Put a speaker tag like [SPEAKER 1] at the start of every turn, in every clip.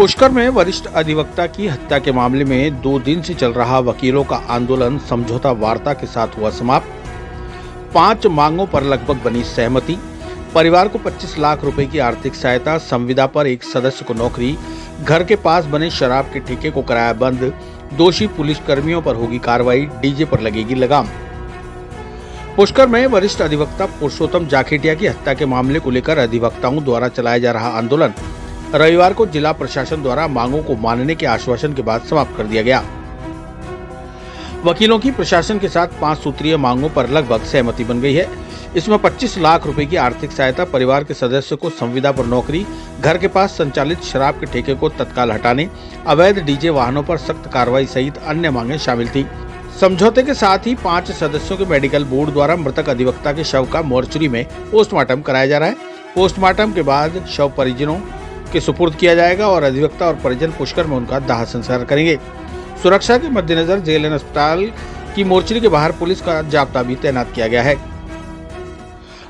[SPEAKER 1] पुष्कर में वरिष्ठ अधिवक्ता की हत्या के मामले में 2 दिन से चल रहा वकीलों का आंदोलन समझौता वार्ता के साथ हुआ समाप्त। 5 मांगों पर लगभग बनी सहमति। परिवार को 25 लाख रुपए की आर्थिक सहायता, संविदा पर एक सदस्य को नौकरी, घर के पास बने शराब के ठेके को कराया बंद, दोषी पुलिस कर्मियों पर होगी कार्रवाई, डीजे पर लगेगी लगाम। पुष्कर में वरिष्ठ अधिवक्ता पुरुषोत्तम जाखेटिया की हत्या के मामले को लेकर अधिवक्ताओं द्वारा चलाया जा रहा आंदोलन रविवार को जिला प्रशासन द्वारा मांगों को मानने के आश्वासन के बाद समाप्त कर दिया गया। वकीलों की प्रशासन के साथ 5 सूत्रीय मांगों पर लगभग सहमति बन गई है। इसमें 25 लाख रुपए की आर्थिक सहायता, परिवार के सदस्य को संविदा पर नौकरी, घर के पास संचालित शराब के ठेके को तत्काल हटाने, अवैध डीजे वाहनों पर सख्त कार्रवाई सहित अन्य मांगे शामिल थी। समझौते के साथ ही 5 सदस्यों के मेडिकल बोर्ड द्वारा मृतक अधिवक्ता के शव का मोर्चरी में पोस्टमार्टम कराया जा रहा है। पोस्टमार्टम के बाद शव परिजनों के सुपुर्द किया जाएगा और अधिवक्ता और परिजन पुष्कर में उनका दाह संस्कार करेंगे। सुरक्षा के मद्देनजर जेल एवं अस्पताल की मोर्चरी के बाहर पुलिस का जाब्ता भी तैनात किया गया है।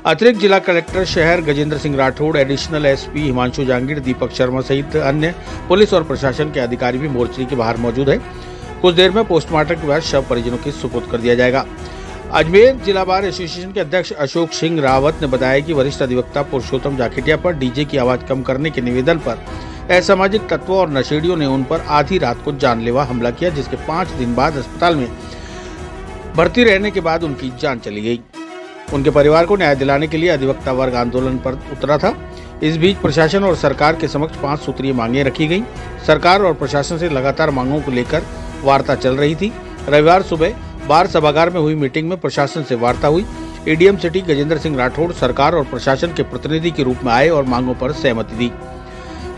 [SPEAKER 1] अतिरिक्त जिला कलेक्टर शहर गजेंद्र सिंह राठौड़, एडिशनल एसपी हिमांशु जहांगीर, दीपक शर्मा सहित अन्य पुलिस और प्रशासन के अधिकारी भी मोर्चरी के बाहर मौजूद है। कुछ देर में पोस्टमार्टम के बाद शव परिजनों के सुपुर्द कर दिया जाएगा। अजमेर जिला बार एसोसिएशन के अध्यक्ष अशोक सिंह रावत ने बताया कि वरिष्ठ अधिवक्ता पुरुषोत्तम जाखेटिया पर डीजे की आवाज कम करने के निवेदन पर असामाजिक तत्वों और नशेड़ियों ने उन पर आधी रात को जानलेवा हमला किया, जिसके 5 दिन बाद अस्पताल में भर्ती रहने के बाद उनकी जान चली गई। उनके परिवार को न्याय दिलाने के लिए अधिवक्ता वर्ग आंदोलन पर उतरा था। इस बीच प्रशासन और सरकार के समक्ष 5 सूत्रीय मांगे रखी गयी। सरकार और प्रशासन से लगातार मांगों को लेकर वार्ता चल रही थी। रविवार सुबह बार सभागार में हुई मीटिंग में प्रशासन से वार्ता हुई। एडीएम सिटी गजेंद्र सिंह राठौड़ सरकार और प्रशासन के प्रतिनिधि के रूप में आए और मांगों पर सहमति दी,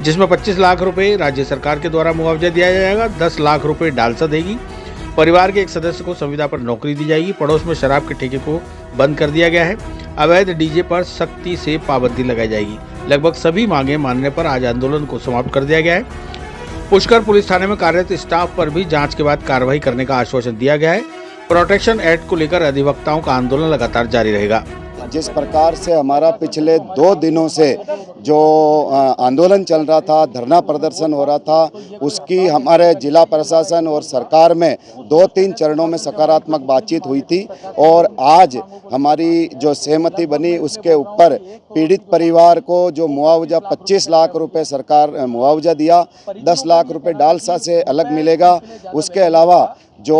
[SPEAKER 1] जिसमें 25 लाख रुपए राज्य सरकार के द्वारा मुआवजा दिया जाएगा, 10 लाख रुपए डालसा देगी, परिवार के एक सदस्य को संविदा पर नौकरी दी जाएगी, पड़ोस में शराब के ठेके को बंद कर दिया गया है, अवैध डीजे पर सख्ती से पाबंदी लगाई जाएगी। लगभग सभी मांगे मानने पर आज आंदोलन को समाप्त कर दिया गया है। पुष्कर पुलिस थाने में कार्यरत स्टाफ पर भी जांच के बाद कार्रवाई करने का आश्वासन दिया गया है। प्रोटेक्शन एक्ट को लेकर अधिवक्ताओं का आंदोलन लगातार जारी रहेगा।
[SPEAKER 2] जिस प्रकार से हमारा पिछले 2 दिनों से जो आंदोलन चल रहा था, धरना प्रदर्शन हो रहा था, उसकी हमारे जिला प्रशासन और सरकार में 2-3 चरणों में सकारात्मक बातचीत हुई थी और आज हमारी जो सहमति बनी उसके ऊपर पीड़ित परिवार को जो मुआवजा 25 लाख रुपए सरकार मुआवजा दिया, 10 लाख रुपए डालसा से अलग मिलेगा। उसके अलावा जो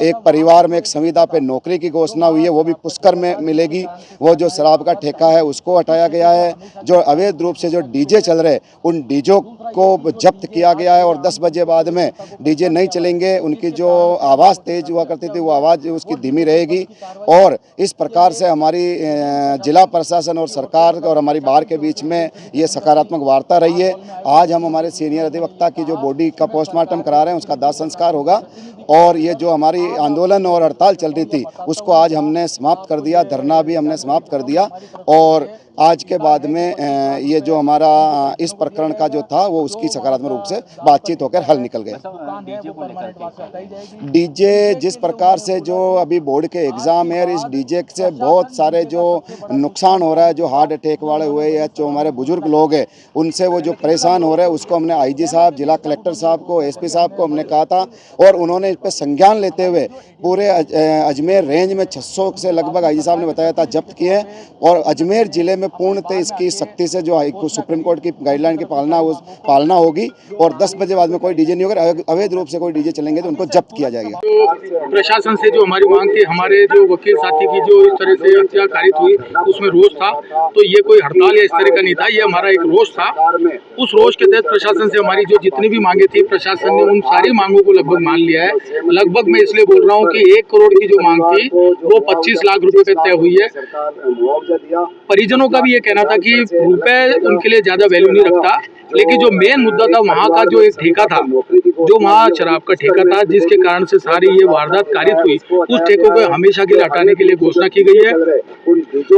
[SPEAKER 2] एक परिवार में एक संविदा पे नौकरी की घोषणा हुई है वो भी पुष्कर में मिलेगी। वो जो शराब का ठेका है उसको हटाया गया है। जो अवैध रूप से जो डीजे चल रहे उन डीजों को जब्त किया गया है और 10 बजे बाद में डीजे नहीं चलेंगे। उनकी जो आवाज़ तेज हुआ करती थी वो आवाज़ उसकी धीमी रहेगी। और इस प्रकार से हमारी जिला प्रशासन और सरकार और हमारी बार के बीच में ये सकारात्मक वार्ता रही है। आज हम हमारे सीनियर अधिवक्ता की जो बॉडी का पोस्टमार्टम करा रहे हैं उसका दाह संस्कार होगा और ये जो हमारी आंदोलन और हड़ताल चल रही थी उसको आज हमने समाप्त कर दिया, धरना भी हमने समाप्त कर दिया और आज के बाद में ये जो हमारा इस प्रकरण का जो था वो उसकी सकारात्मक रूप से बातचीत होकर हल निकल गया। डीजे जिस प्रकार से जो अभी बोर्ड के एग्ज़ाम है, इस डीजे से बहुत सारे जो नुकसान हो रहा है, जो हार्ट अटैक वाले हुए या जो हमारे बुजुर्ग लोग हैं उनसे वो जो परेशान हो रहे हैं, उसको हमने आईजी साहब, जिला कलेक्टर साहब को, एसपी साहब को हमने कहा था और उन्होंने इस पर संज्ञान लेते हुए पूरे अजमेर रेंज में 600 से लगभग आईजी साहब ने बताया था जब्त किए और अजमेर जिले में पूर्णतः इसकी सख्ती से जो सुप्रीम कोर्ट की गाइडलाइन की पालना होगी और 10 बजे बाद में कोई डीजे नहीं होगा। अवैध रूप से कोई डीजे चलेंगे तो उनको जब्त किया जाएगा।
[SPEAKER 3] तो प्रशासन से जो हमारी मांग थी, हमारे जो वकील साथी की जो इस तरह से हत्या कारित हुई उसमें रोष था, तो ये कोई हड़ताल या इस तरह का नहीं था, ये हमारा एक रोष था। उस रोष के तहत प्रशासन से हमारी जो जितनी भी मांगे थी प्रशासन ने उन सारी मांगों को लगभग मान लिया है। लगभग मैं इसलिए बोल रहा हूँ कि 1 करोड़ की जो मांग थी वो 25 लाख रुपए पे तय हुई है। परिजनों का भी ये कहना था कि रुपए उनके लिए ज्यादा वैल्यू नहीं रखता, लेकिन जो मेन मुद्दा था वहाँ का जो एक ठेका था, जो वहाँ शराब का ठेका था, जिसके कारण से सारी ये वारदात कारित हुई, उस ठेकों को हमेशा के लिए हटाने के लिए घोषणा की गई है।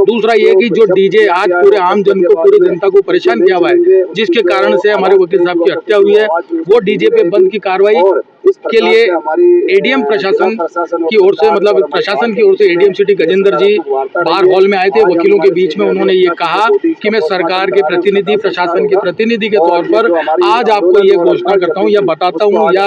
[SPEAKER 3] दूसरा ये कि जो डीजे आज पूरे आम जन को, पूरी जनता को परेशान किया हुआ है, जिसके कारण से हमारे वकील साहब की हत्या हुई है, वो डीजे पे बंद की कार्रवाई के लिए एडीएम प्रशासन की ओर से, मतलब प्रशासन की ओर से एडीएम सिटी गजेंद्र जी बार हॉल में आए थे। वकीलों के बीच में उन्होंने ये कहा कि मैं सरकार के प्रतिनिधि, प्रशासन के प्रतिनिधि के तौर पर आज आपको ये घोषणा करता हूँ या बताता हूँ या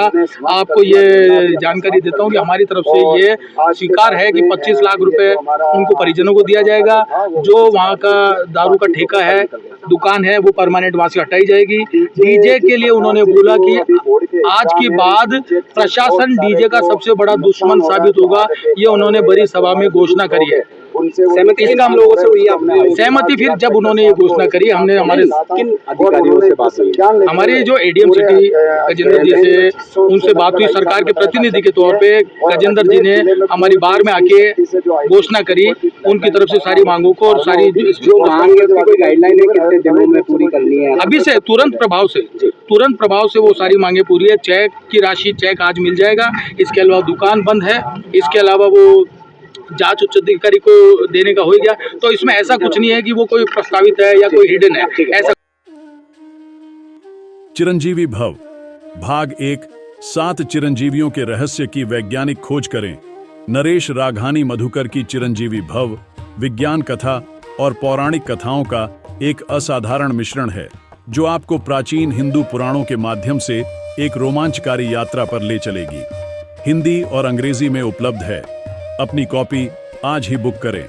[SPEAKER 3] आपको ये जानकारी देता हूँ कि हमारी तरफ से ये स्वीकार है कि 25 लाख रुपए उनको परिजनों को दिया जाएगा। जो वहाँ का दारू का ठेका है, दुकान है, वो परमानेंट वहाँ से हटाई जाएगी। डीजे के लिए उन्होंने बोला कि आज के बाद प्रशासन डीजे का सबसे बड़ा दुश्मन साबित होगा, ये उन्होंने बड़ी सभा में घोषणा करी है।
[SPEAKER 4] सहमति किन हम लोगों से हुई आपने?
[SPEAKER 3] सहमति फिर जब उन्होंने ये घोषणा करी, हमने हमारे
[SPEAKER 4] किन अधिकारियों से बात हुई?
[SPEAKER 3] हमारे जो एडीएम सिटी गजेंद्र जी से उनसे बात हुई, सरकार के प्रतिनिधि के तौर पे गजेंद्र जी ने हमारी बार में आके घोषणा करी उनकी तरफ से सारी मांगों को, और सारी
[SPEAKER 4] जो मांग है उसकी कोई गाइडलाइन है कितने दिनों में पूरी करनी है?
[SPEAKER 3] अभी से तुरंत प्रभाव से वो सारी मांगे पूरी है। चेक की राशि, चेक आज मिल जाएगा। इसके अलावा दुकान बंद है, इसके अलावा वो जांच उच्च अधिकारी को देने का हो गया। तो इसमें ऐसा कुछ नहीं है कि वो कोई प्रस्तावित है या कोई हिडन है, ऐसा।
[SPEAKER 5] चिरंजीवी भव भाग 1 7 चिरंजीवियों के रहस्य की वैज्ञानिक खोज करें। नरेश राघानी मधुकर की चिरंजीवी भव विज्ञान कथा और पौराणिक कथाओं का एक असाधारण मिश्रण है, जो आपको प्राचीन हिंदू पुराणों के माध्यम से एक रोमांचकारी यात्रा पर ले चलेगी। हिंदी और अंग्रेजी में उपलब्ध है। अपनी कॉपी आज ही बुक करें।